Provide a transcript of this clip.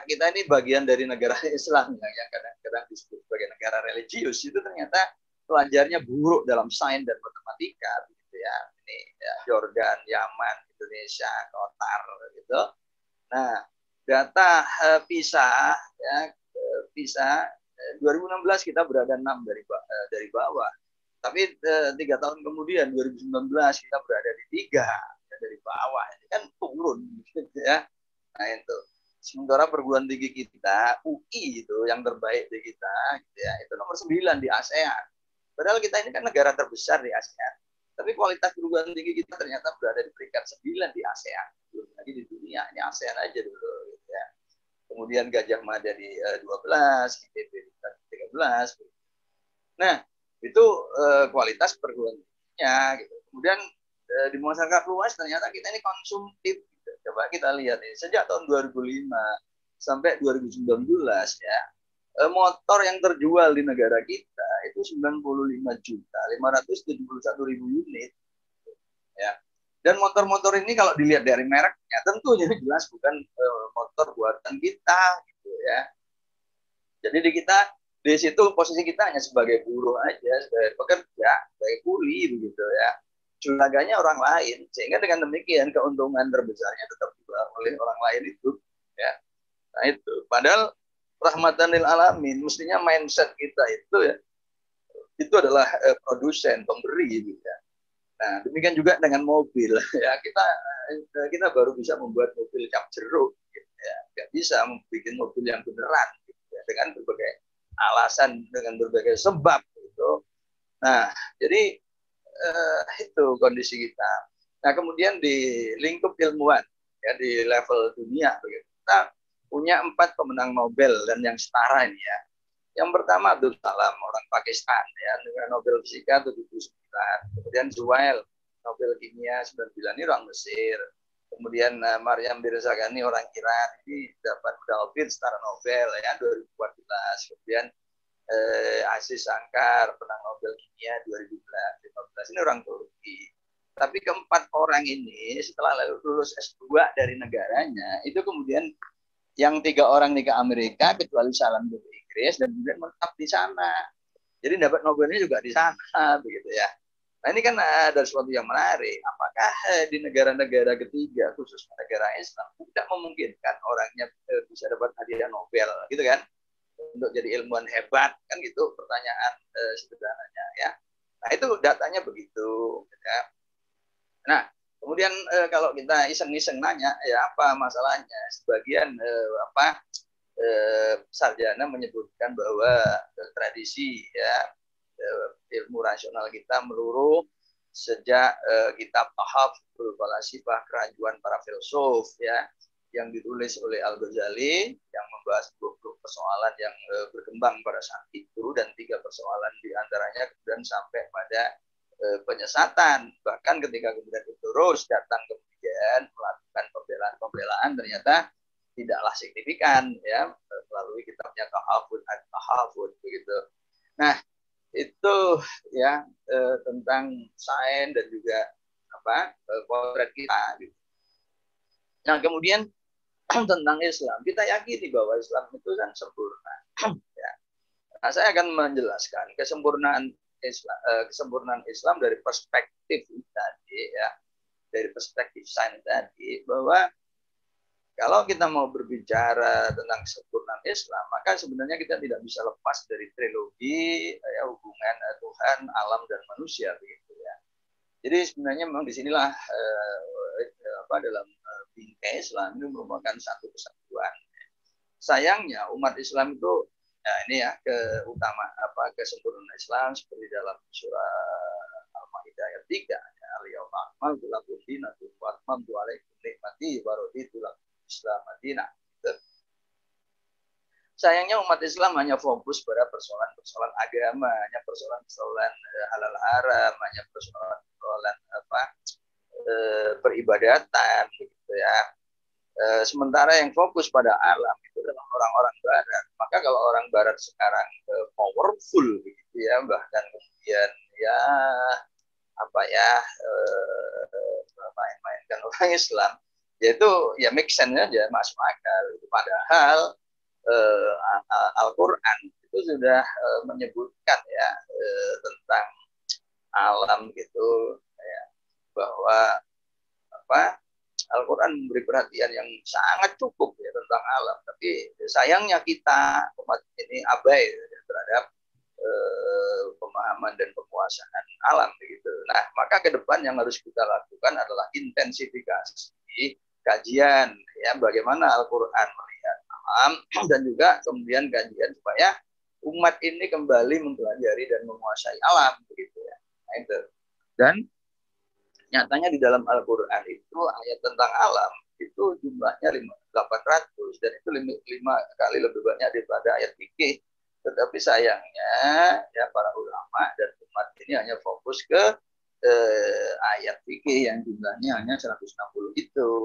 kita ini bagian dari negara Islam yang kadang-kadang disebut sebagai negara religius, itu ternyata pelajarnya buruk dalam sains dan matematika, gitu ya. Ini ya, Jordan, Yaman, Indonesia, Qatar, gitu. Nah, data PISA, ya, PISA 2016 kita berada 6 dari bawah. Tapi 3 tahun kemudian 2019 kita berada di 3 dari bawah. Ini kan turun, gitu ya. Nah itu. Sementara perguruan tinggi kita, UI itu yang terbaik di kita, gitu ya, itu nomor 9 di ASEAN. Padahal kita ini kan negara terbesar di ASEAN. Tapi kualitas perguruan tinggi kita ternyata berada di peringkat 9 di ASEAN. Belum lagi di dunia, ini ASEAN aja dulu. Gitu ya. Kemudian Gajah Mada di 12, ITB di 13. Nah, itu kualitas perguruan tingginya. Gitu. Kemudian di masyarakat luas ternyata kita ini konsumtif. Coba kita lihat ini sejak tahun 2005 sampai 2019 ya, motor yang terjual di negara kita itu 95.571.000 unit ya. Dan motor-motor ini kalau dilihat dari mereknya tentunya jelas bukan motor buatan kita gitu ya. Jadi di situ posisi kita hanya sebagai buruh aja, sebagai pekerja, sebagai kuli begitu ya. Junaganya orang lain, sehingga dengan demikian keuntungan terbesarnya tetap juga oleh orang lain itu ya. Nah itu padahal rahmatan lil alamin, mestinya mindset kita itu adalah produsen, pemberi gitu ya. Nah demikian juga dengan mobil ya, kita baru bisa membuat mobil cap jeruk gitu ya. Nggak bisa membuat mobil yang beneran gitu ya, dengan berbagai alasan, dengan berbagai sebab gitu. Nah jadi itu kondisi kita. Nah kemudian di lingkup ilmuwan ya, di level dunia kita punya 4 pemenang Nobel dan yang setara ini ya. Yang pertama Abdul Salam, orang Pakistan ya, dengan Nobel Fisika 79. Kemudian Zuhail, Nobel Kimia 99, ini orang Mesir. Kemudian Maryam Mirzaghani, orang Iran, ini dapat medal setara Nobel ya 2014. Kemudian Aziz Sankar, penang Nobel Kimia 2015, ini orang Turki. Tapi keempat orang ini setelah lulus S2 dari negaranya, itu kemudian yang 3 orang ini ke Amerika, kecuali Salam ke Inggris, dan kemudian menetap di sana. Jadi dapat Nobelnya juga di sana, begitu ya. Nah ini kan ada sesuatu yang menarik. Apakah di negara-negara ketiga, khususnya negara Islam, tidak memungkinkan orangnya bisa dapat hadiah Nobel, gitu kan? Untuk jadi ilmuwan hebat kan gitu pertanyaan sederhananya ya. Nah itu datanya begitu ya. Nah kemudian kalau kita iseng-iseng nanya ya apa masalahnya, sebagian sarjana menyebutkan bahwa tradisi ya ilmu rasional kita meluruh sejak kitab Tahaful Falasifah, kerajuan para filsuf ya, yang ditulis oleh Al-Ghazali, yang membahas 20 persoalan yang berkembang pada saat itu, dan 3 persoalan diantaranya kemudian sampai pada penyesatan. Bahkan ketika kemudian itu terus datang kemudian melakukan pembelaan ternyata tidaklah signifikan ya, melalui kitabnya Tahaful begitu. Nah itu ya tentang sains dan juga potret kita gitu. Nah kemudian tentang Islam, kita yakini bahwa Islam itu kan sempurna. Ya. Nah, saya akan menjelaskan kesempurnaan Islam dari perspektif tadi, ya, dari perspektif sains tadi, bahwa kalau kita mau berbicara tentang kesempurnaan Islam, maka sebenarnya kita tidak bisa lepas dari trilogi ya, hubungan Tuhan, alam, dan manusia, begitu ya. Jadi sebenarnya memang disinilah dalam bingkai Islam ini merupakan satu kesatuan. Sayangnya umat Islam itu ini ya kesempurnaan Islam seperti dalam surah Al-Maidah ayat 3 ya, al-yawma akmaltu lakum dinakum wa atmamtu alaikum nikmati wa raditu lakum Islam Madinah. Sayangnya umat Islam hanya fokus pada persoalan-persoalan agama, hanya persoalan-persoalan halal haram, hanya persoalan peribadatan begitu ya. Sementara yang fokus pada alam itu adalah orang-orang barat. Maka kalau orang barat sekarang powerful begitu ya, bahkan kemudian ya main-mainkan orang Islam, Yaitu ya make sense aja, masuk akal. Padahal Al-Quran itu sudah menyebutkan ya tentang alam gitu ya, bahwa apa Al-Quran memberi perhatian yang sangat cukup ya tentang alam. Tapi sayangnya kita umat ini abai terhadap pemahaman dan penguasaan alam begitu. Nah, maka ke depan yang harus kita lakukan adalah intensifikasi kajian ya bagaimana Al-Quran melihat alam dan juga kemudian kajian supaya umat ini kembali mempelajari dan menguasai alam begitu ya. Nah, itu. Dan nyatanya di dalam Al-Quran itu ayat tentang alam itu jumlahnya 800 dan itu 5 kali lebih banyak daripada ayat fikih. Tetapi sayangnya ya para ulama dan umat ini hanya fokus ke ayat fikih yang jumlahnya hanya 160 itu.